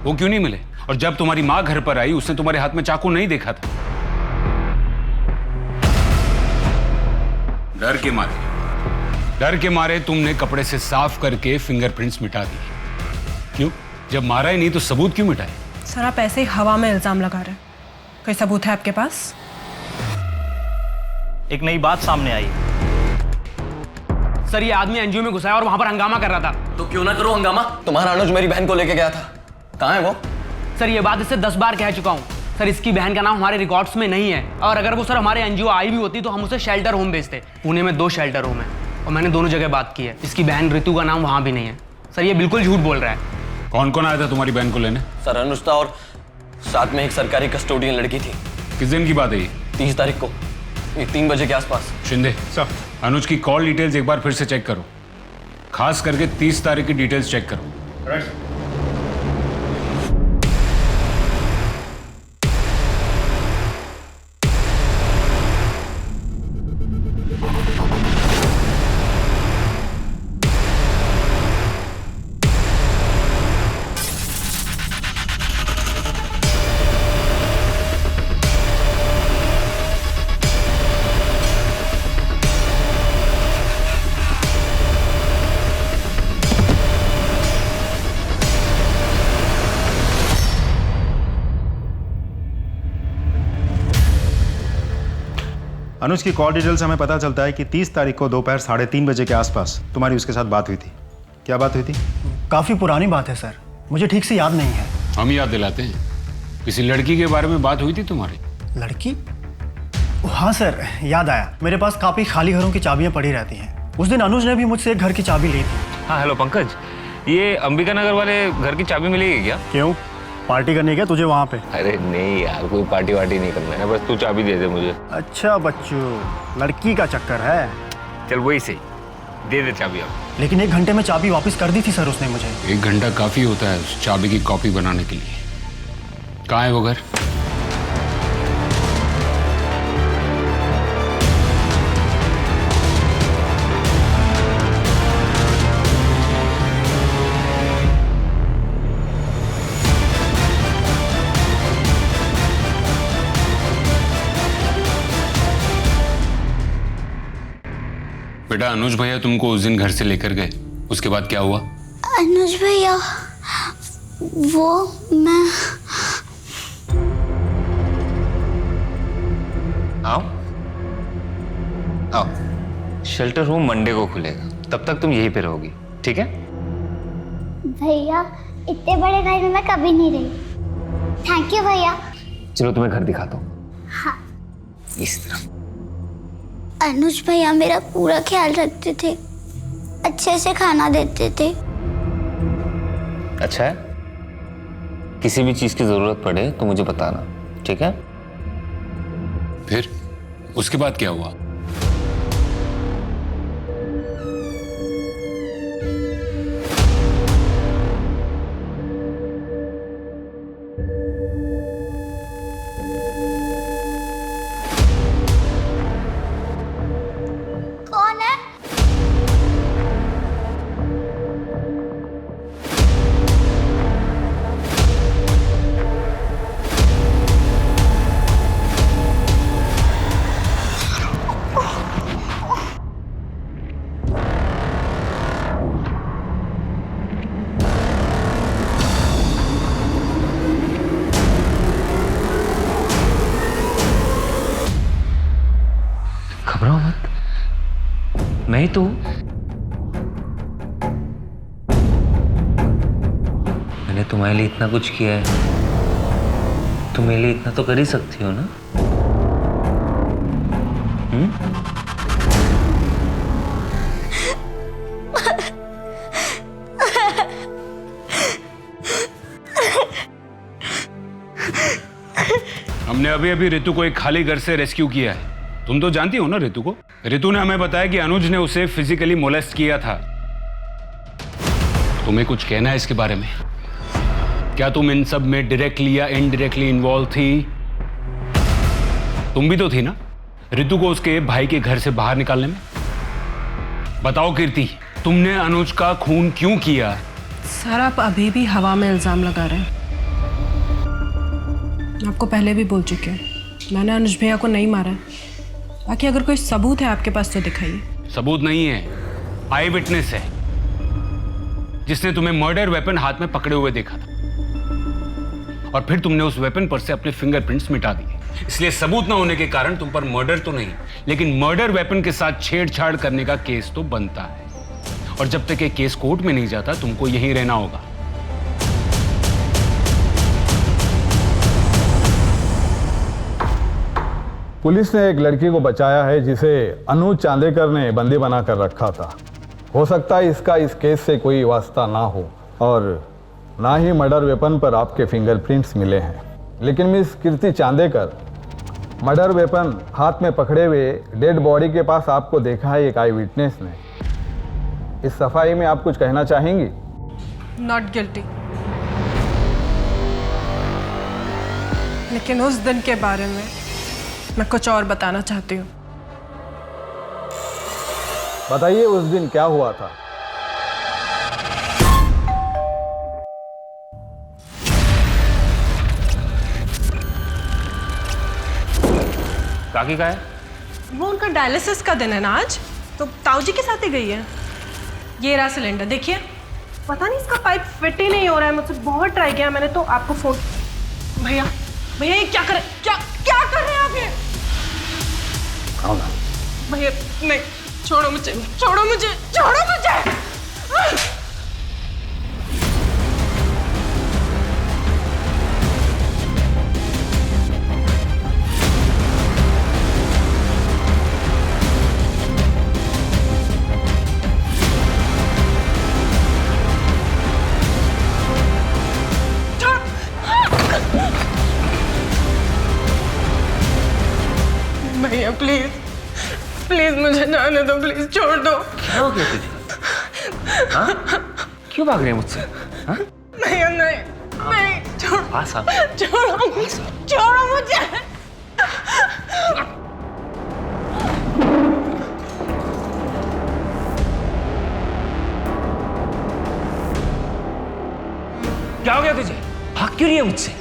वो क्यों नहीं मिले? और जब तुम्हारी माँ घर पर आई उसने तुम्हारे हाथ में चाकू नहीं देखा था। डर के मारे तुमने कपड़े से साफ करके फिंगरप्रिंट्स मिटा दिए। क्यों? जब मारा ही नहीं तो सबूत क्यों मिटाए? सर आप ऐसे ही हवा में इल्जाम लगा रहे हैं, कोई सबूत है आपके पास? एक नई बात सामने आई। सर ये आदमी एनजीओ में घुसा है और वहां पर हंगामा कर रहा था। तो क्यों ना करो हंगामा? तुम्हारा अनुज मेरी बहन को लेके गया था, कहाँ है वो? सर ये बात इससे 10 बार कह चुका हूँ। सर इसकी बहन का नाम हमारे रिकॉर्ड्स में नहीं है, और अगर वो सर हमारे एनजीओ आई भी होती तो हम उसे शेल्टर होम भेजते। पुणे में 2 शेल्टर होम है और मैंने दोनों जगह बात की है। इसकी बहन ऋतु का नाम वहां भी नहीं है। सर ये बिल्कुल झूठ बोल रहा है। कौन कौन आया था तुम्हारी बहन को लेने? सर अनुज था और साथ में एक सरकारी कस्टोडियन लड़की थी। किस दिन की बात है ये? 30 तारीख को 3 बजे के आसपास। शिंदे सर, अनुज की कॉल डिटेल्स एक बार फिर से चेक करो, खास करके 30 तारीख की डिटेल्स चेक करो। अनुज की कॉल डिटेल से हमें पता चलता है कि 30 तारीख को दोपहर 3:30 बजे के आसपास तुम्हारी उसके साथ बात हुई थी। क्या बात हुई थी? काफ़ी पुरानी बात है सर, मुझे ठीक से याद नहीं है। हम याद दिलाते हैं। किसी लड़की के बारे में बात हुई थी तुम्हारी? लड़की? हाँ सर, याद आया। मेरे पास काफ़ी खाली घरों की चाबियाँ पड़ी रहती हैं। उस दिन अनुज ने भी मुझसे एक घर की चाबी ली थी। हाँ हेलो पंकज, ये अंबिका नगर वाले घर की चाबी मिलेगी क्या? क्यों, पार्टी करनी है क्या तुझे वहाँ पे? अरे नहीं यार, कोई पार्टी वार्टी नहीं करना है, बस तू चाबी दे दे मुझे। अच्छा बच्चू, लड़की का चक्कर है। चल वही सही, दे दे चाबी अब। लेकिन 1 घंटे में चाबी वापस कर दी थी सर उसने मुझे। 1 घंटा काफी होता है उस चाबी की कॉपी बनाने के लिए। कहाँ है वो घर? बेटा अनुज भैया तुमको उस दिन घर से लेकर गए, उसके बाद क्या हुआ? अनुज भैया वो मैं आओ आओ, शेल्टर होम मंडे को खुलेगा, तब तक तुम यहीं पे रहोगी, ठीक है? भैया इतने बड़े घर में मैं कभी नहीं रही। थैंक यू भैया। चलो तुम्हें घर दिखाता हूँ। हाँ। इस तरफ। अनुज भैया मेरा पूरा ख्याल रखते थे, अच्छे से खाना देते थे। अच्छा है, किसी भी चीज की जरूरत पड़े तो मुझे बताना, ठीक है? फिर उसके बाद क्या हुआ? कौन है? घबराओ मत, मैं ही तो हूं। मैंने तुम्हारे लिए इतना कुछ किया है, तुम मेरे लिए इतना तो कर ही सकती हो ना? हमने अभी अभी रितु को एक खाली घर से रेस्क्यू किया है। तुम तो जानती हो ना रितु को। रितु ने हमें बताया कि अनुज ने उसे फिजिकली मोलेस्ट किया था। तुम्हें कुछ कहना है इसके बारे में? क्या तुम इन सब में डायरेक्टली या इनडायरेक्टली इन्वॉल्व थी? तुम भी तो थी ना रितु को उसके भाई के घर से बाहर निकालने में। बताओ कीर्ति, तुमने अनुज का खून क्यों किया? सर आप अभी भी हवा में इल्जाम लगा रहे हैं। आपको पहले भी बोल चुके हैं, मैंने अनुज भैया को नहीं मारा है। बाकी अगर कोई सबूत है आपके पास तो दिखाइए। सबूत नहीं है, आई विटनेस है जिसने तुम्हें मर्डर वेपन हाथ में पकड़े हुए देखा था और फिर तुमने उस वेपन पर से अपने फिंगरप्रिंट्स मिटा दिए। इसलिए सबूत ना होने के कारण तुम पर मर्डर तो नहीं लेकिन मर्डर वेपन के साथ छेड़छाड़ करने का केस तो बनता है। और जब तक ये केस कोर्ट में नहीं जाता तुमको यहीं रहना होगा। पुलिस ने एक लड़की को बचाया है जिसे अनुज चांदेकर ने बंदी बनाकर रखा था। हो सकता है इसका इस केस से कोई वास्ता ना हो और ना ही मर्डर वेपन पर आपके फिंगरप्रिंट्स मिले हैं। लेकिन मिस कीर्ति चांदेकर, मर्डर वेपन हाथ में पकड़े हुए डेड बॉडी के पास आपको देखा है एक आई विटनेस ने। इस सफाई में आप कुछ कहना चाहेंगी? Not guilty. लेकिन उस दिन के बारे में मैं कुछ और बताना चाहती हूँ। बताइए उस दिन क्या हुआ था? काकी का है? वो उनका डायलिसिस का दिन है ना आज, तो ताऊ जी के साथ ही गई है। ये रहा सिलेंडर, देखिए। पता नहीं इसका पाइप फिट ही नहीं हो रहा है। मुझसे बहुत ट्राई किया मैंने, तो आपको फोन। भैया भैया ये क्या कर रहे हैं आप? ये भैया नहीं, छोड़ो मुझे, छोड़ो मुझे, छोड़ो मुझे। भैया प्लीज प्लीज मुझे जाने दो, प्लीज छोड़ दो। क्या हो गया तुझे? हाँ? क्यों भाग रहे हैं मुझसे? हाँ? भैया नहीं नहीं, छोड़ो, पास आ। छोड़ो मुझे, छोड़ो मुझे। क्या हो गया तुझे? भाग क्यों रही है मुझसे?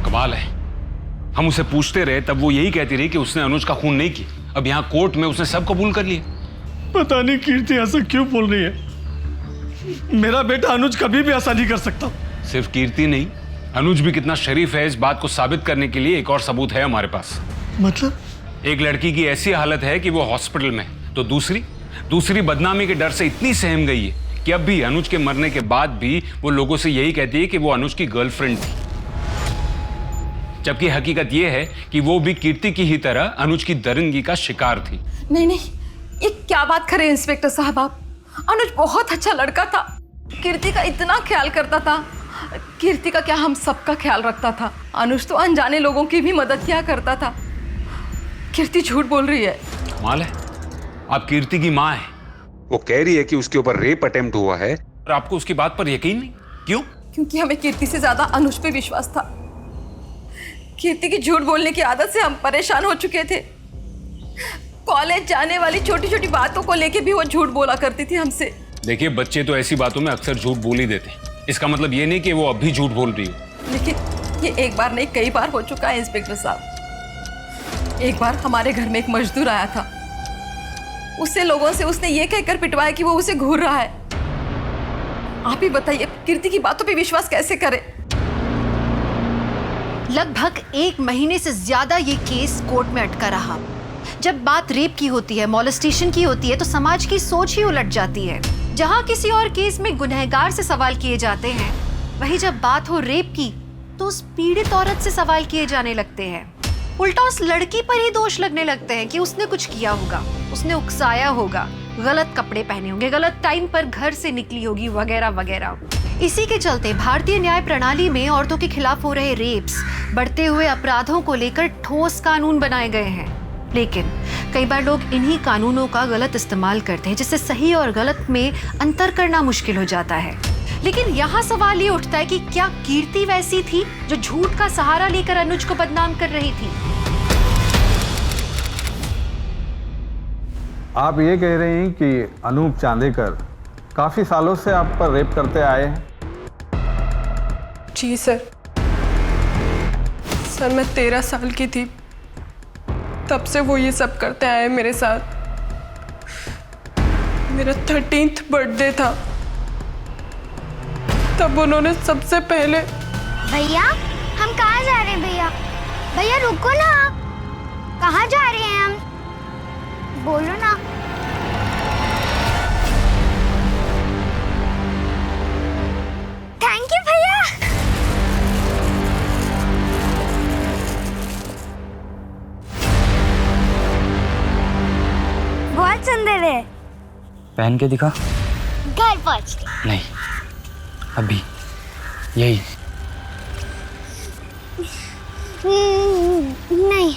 कमाल है, हम उसे पूछते रहे तब वो यही कहती रही कि उसने अनुज का खून नहीं किया। अब यहाँ कोर्ट में उसने सब कबूल कर लिया। पता नहीं कीर्ति ऐसा क्यों बोल रही है। मेरा बेटा अनुज कभी भी ऐसा नहीं कर सकता। सिर्फ कीर्ति नहीं, अनुज भी कितना शरीफ है इस बात को साबित करने के लिए एक और सबूत है हमारे पास। मतलब? एक लड़की की ऐसी हालत है कि वो हॉस्पिटल में है, तो दूसरी बदनामी के डर से इतनी सहम गई है कि अब भी अनुज के मरने के बाद भी वो लोगों से यही कहती है कि वो अनुज की गर्लफ्रेंड थी, जबकि हकीकत ये है कि वो भी कीर्ति की ही तरह अनुज की दरिंदगी का शिकार थी। नहीं नहीं, ये क्या बात करें इंस्पेक्टर साहब आप। अनुज बहुत अच्छा लड़का था, कीर्ति का इतना ख्याल करता था। कीर्ति का क्या, हम सबका ख्याल रखता था। अनुज तो अनजाने लोगों की भी मदद किया करता था। कीर्ति झूठ बोल रही है। कमाल है, आप कीर्ति की माँ है, वो कह रही है कि उसके ऊपर रेप अटेम्प्ट हुआ है और आपको उसकी बात पर यकीन नहीं। क्यों? क्योंकि हमें कीर्ति से ज्यादा अनुज पे विश्वास था। कीर्ति की झूठ बोलने की आदत से हम परेशान हो चुके थे। कॉलेज जाने वाली छोटी छोटी बातों को लेके भी वो झूठ बोला करती थी हमसे। देखिए, बच्चे तो ऐसी बातों में अक्सर झूठ बोल ही देते हैं, इसका मतलब ये नहीं कि वो अब भी झूठ बोल रही हो। लेकिन ये एक बार नहीं, कई बार हो चुका है इंस्पेक्टर साहब। एक बार हमारे घर में एक मजदूर आया था, उससे लोगों से उसने ये कहकर पिटवाया कि वो उसे घूर रहा है। आप ही बताइए, कीर्ति की बातों पे विश्वास कैसे करें? लगभग 1 महीने से ज्यादा ये केस कोर्ट में अटका रहा। जब बात रेप की होती है, मॉलेस्टेशन की होती है, तो समाज की सोच ही उलट जाती है। जहां किसी और केस में गुनहगार से सवाल किए जाते हैं, वहीं जब बात हो रेप की तो उस पीड़ित औरत से सवाल किए जाने लगते हैं। उल्टा उस लड़की पर ही दोष लगने लगते हैं कि उसने कुछ किया होगा, उसने उकसाया होगा, गलत कपड़े पहने होंगे, गलत टाइम पर घर से निकली होगी, वगैरह वगैरह। इसी के चलते भारतीय न्याय प्रणाली में औरतों के खिलाफ हो रहे रेप्स, बढ़ते हुए अपराधों को लेकर ठोस कानून बनाए गए हैं। लेकिन कई बार लोग इन्हीं कानूनों का गलत इस्तेमाल करते हैं, जिससे सही और गलत में अंतर करना मुश्किल हो जाता है। लेकिन यहाँ सवाल ये उठता है कि क्या कीर्ति वैसी थी जो झूठ का सहारा लेकर अनुज को बदनाम कर रही थी? आप ये कह रहे हैं कि अनूप चांदेकर काफी सालों से आप पर रेप करते आए हैं? जी सर। सर, मैं 13 साल की थी, तब से वो ये सब करते आए मेरे साथ। मेरा 13th बर्थडे था, तब उन्होंने सबसे पहले। भैया, हम कहाँ जा रहे हैं? भैया भैया रुको ना, कहाँ जा रहे हैं हम? बोलो ना। थैंक यू भैया। बहुत सुंदर है। पहन के दिखा। घर पहुंच के। नहीं, अभी यही। नहीं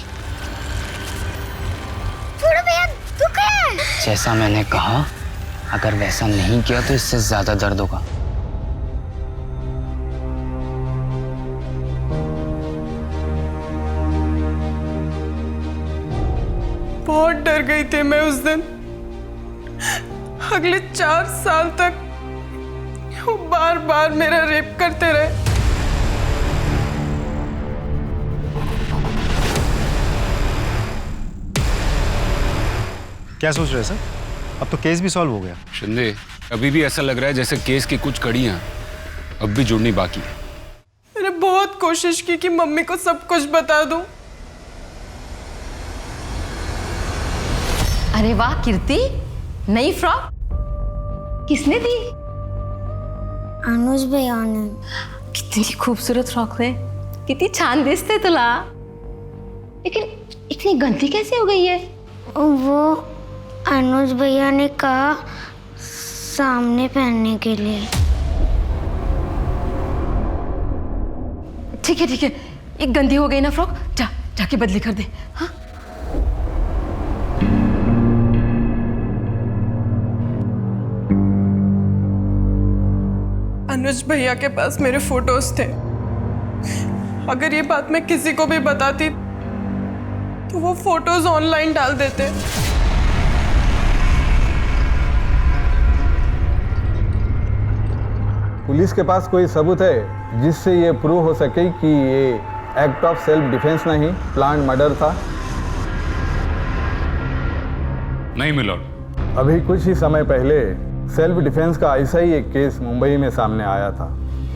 छोड़ो भैया, दुख है। जैसा मैंने कहा, अगर वैसा नहीं किया तो इससे ज्यादा दर्द होगा। बहुत डर गई थी मैं उस दिन। अगले 4 साल तक वो बार बार मेरा रेप करते रहे। क्या सोच रहे हैं सर? अब तो केस भी सॉल्व हो गया। शिंदे, अभी भी ऐसा लग रहा है जैसे केस की कुछ कड़ियां अब भी जुड़नी बाकी है। मैंने बहुत कोशिश की कि मम्मी को सब कुछ बता दूं। अरे वाह कीर्ति, नई फ्रॉक किसने दी? अनुज भैया ने। कितनी खूबसूरत फ्रॉक है, कितनी छान दिसते तुला। लेकिन इतनी गंदी कैसे हो गई है? वो अनुज भैया ने कहा सामने पहनने के लिए। ठीक है, ये गंदी हो गई ना फ्रॉक, जाके बदली कर दे। हाँ? अनुज भैया के पास मेरे फोटोज थे। अगर ये बात मैं किसी को भी बताती तो वो फोटोज ऑनलाइन डाल देते। पुलिस के पास कोई सबूत है जिससे ये प्रूव हो सके कि ये एक्ट ऑफ सेल्फ डिफेंस नहीं, प्लान्ड मर्डर था? नहीं मिलोड। अभी कुछ ही समय पहले सेल्फ डिफेंस का ऐसा ही एक केस मुंबई में सामने आया था,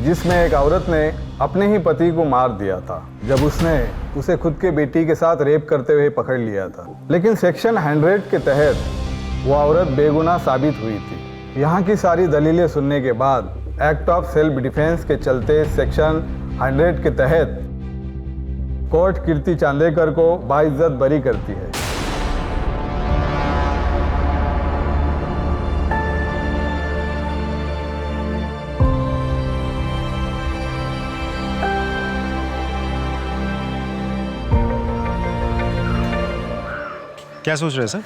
जिसमें एक औरत ने अपने ही पति को मार दिया था जब उसने उसे खुद के बेटी के साथ रेप करते हुए पकड़ लिया था। लेकिन सेक्शन 100 के तहत वो औरत बेगुनाह साबित हुई थी। यहाँ की सारी दलीलें सुनने के बाद एक्ट ऑफ सेल्फ डिफेंस के चलते सेक्शन 100 के तहत कोर्ट कीर्ति चांदेकर को बाइज्जत बरी करती है। क्या सोच रहे हैं सर?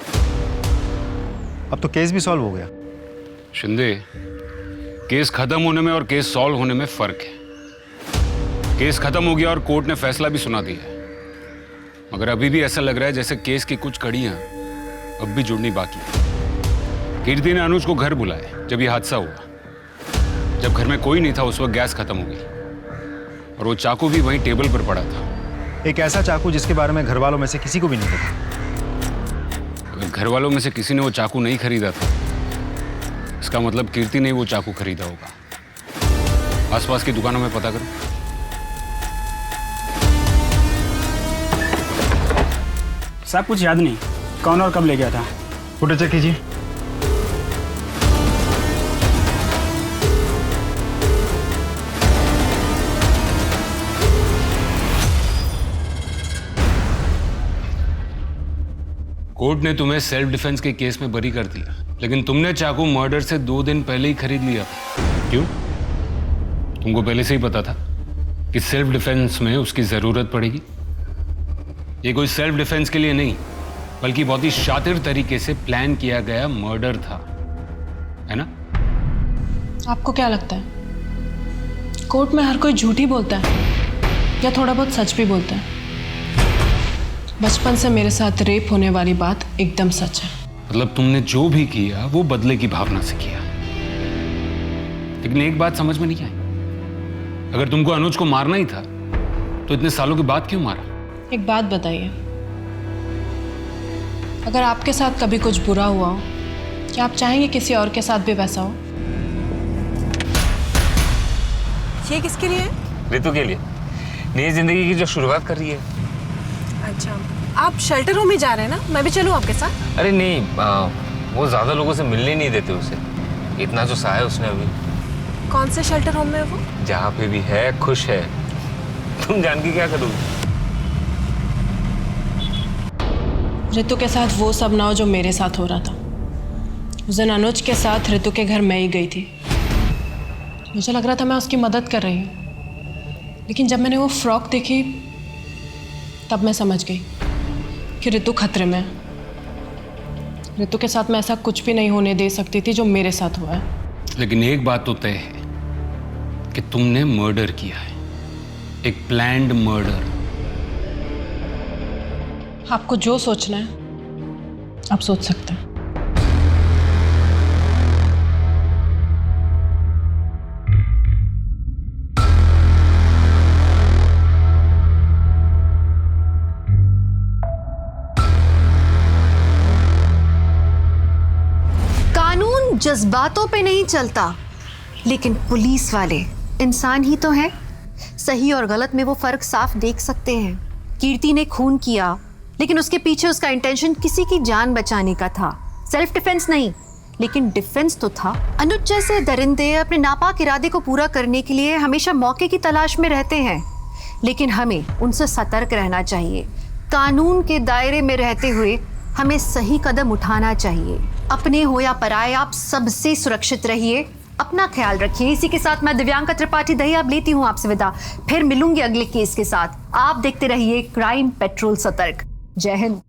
अब तो केस भी सॉल्व हो गया। शिंदे, केस खत्म होने में और केस सॉल्व होने में फर्क है। केस खत्म हो गया और कोर्ट ने फैसला भी सुना दिया है, मगर अभी भी ऐसा लग रहा है जैसे केस की कुछ कड़ियां अब भी जुड़नी बाकी है। कीर्ति ने अनुज को घर बुलाया जब ये हादसा हुआ। जब घर में कोई नहीं था उस वक्त गैस खत्म हो गई और वो चाकू भी वहीं टेबल पर पड़ा था। एक ऐसा चाकू जिसके बारे में घर वालों में से किसी को भी नहीं पता। अगर घर वालों में से किसी ने वो चाकू नहीं खरीदा था, इसका मतलब कीर्ति ने वो चाकू खरीदा होगा। आसपास की दुकानों में पता करो। साहब कुछ याद नहीं, कौन और कब ले गया था? फोटो चेक कीजिए। कोर्ट ने तुम्हें सेल्फ डिफेंस के केस में बरी कर दिया, लेकिन तुमने चाकू मर्डर से 2 दिन पहले ही खरीद लिया। क्यों? तुमको पहले से ही पता था कि सेल्फ डिफेंस में उसकी जरूरत पड़ेगी। ये कोई सेल्फ डिफेंस के लिए नहीं, बल्कि बहुत ही शातिर तरीके से प्लान किया गया मर्डर था, है ना? आपको क्या लगता है कोर्ट में हर कोई झूठ ही बोलता है या थोड़ा बहुत सच भी बोलता है? बचपन से मेरे साथ रेप होने वाली बात एकदम सच है। मतलब तुमने जो भी किया वो बदले की भावना से किया। लेकिन एक बात समझ में नहीं आई, अगर तुमको अनुज को मारना ही था तो इतने सालों के बाद क्यों मारा? एक बात बताइए, अगर आपके साथ कभी कुछ बुरा हुआ हो, क्या आप चाहेंगे किसी और के साथ भी वैसा हो? ये किसके लिए है? रितु के लिए, नई जिंदगी की जो शुरुआत कर रही है। अच्छा, आप शेल्टर होम में जा रहे हैं ना? मैं भी चलूं आपके साथ? अरे नहीं, वो ज्यादा लोगों से मिलने नहीं देते उसे। इतना जो सहा है उसने अभी। कौन से शेल्टर होम में है वो? जहाँ पे भी है खुश है। तुम जान के क्या करोगे? रितु के साथ वो सब ना हो जो मेरे साथ हो रहा था। उस दिन अनुज के साथ रितु के घर मैं ही गई थी। मुझे लग रहा था मैं उसकी मदद कर रही हूँ, लेकिन जब मैंने वो फ्रॉक देखी तब मैं समझ गई कि रितु खतरे में है। रितु के साथ मैं ऐसा कुछ भी नहीं होने दे सकती थी जो मेरे साथ हुआ है। लेकिन एक बात तो तय है कि तुमने मर्डर किया है, एक प्लान्ड मर्डर। आपको जो सोचना है आप सोच सकते हैं। कानून जज्बातों पे नहीं चलता, लेकिन पुलिस वाले इंसान ही तो हैं। सही और गलत में वो फर्क साफ देख सकते हैं। कीर्ति ने खून किया, लेकिन उसके पीछे उसका इंटेंशन किसी की जान बचाने का था, सेल्फ डिफेंस नहीं, लेकिन डिफेंस तो था। अनुज जैसे दरिंदे अपने नापाक इरादे को पूरा करने के लिए हमेशा मौके की तलाश में रहते हैं, लेकिन हमें उनसे सतर्क रहना चाहिए। कानून के दायरे में रहते हुए हमें सही कदम उठाना चाहिए। अपने हो या पराये, आप सबसे सुरक्षित रहिए, अपना ख्याल रखिए। इसी के साथ मैं दिव्यांका त्रिपाठी दहिया लेती हूँ आपसे विदा। फिर मिलूंगी अगले केस के साथ। आप देखते रहिए क्राइम पेट्रोल सतर्क। जय हिंद।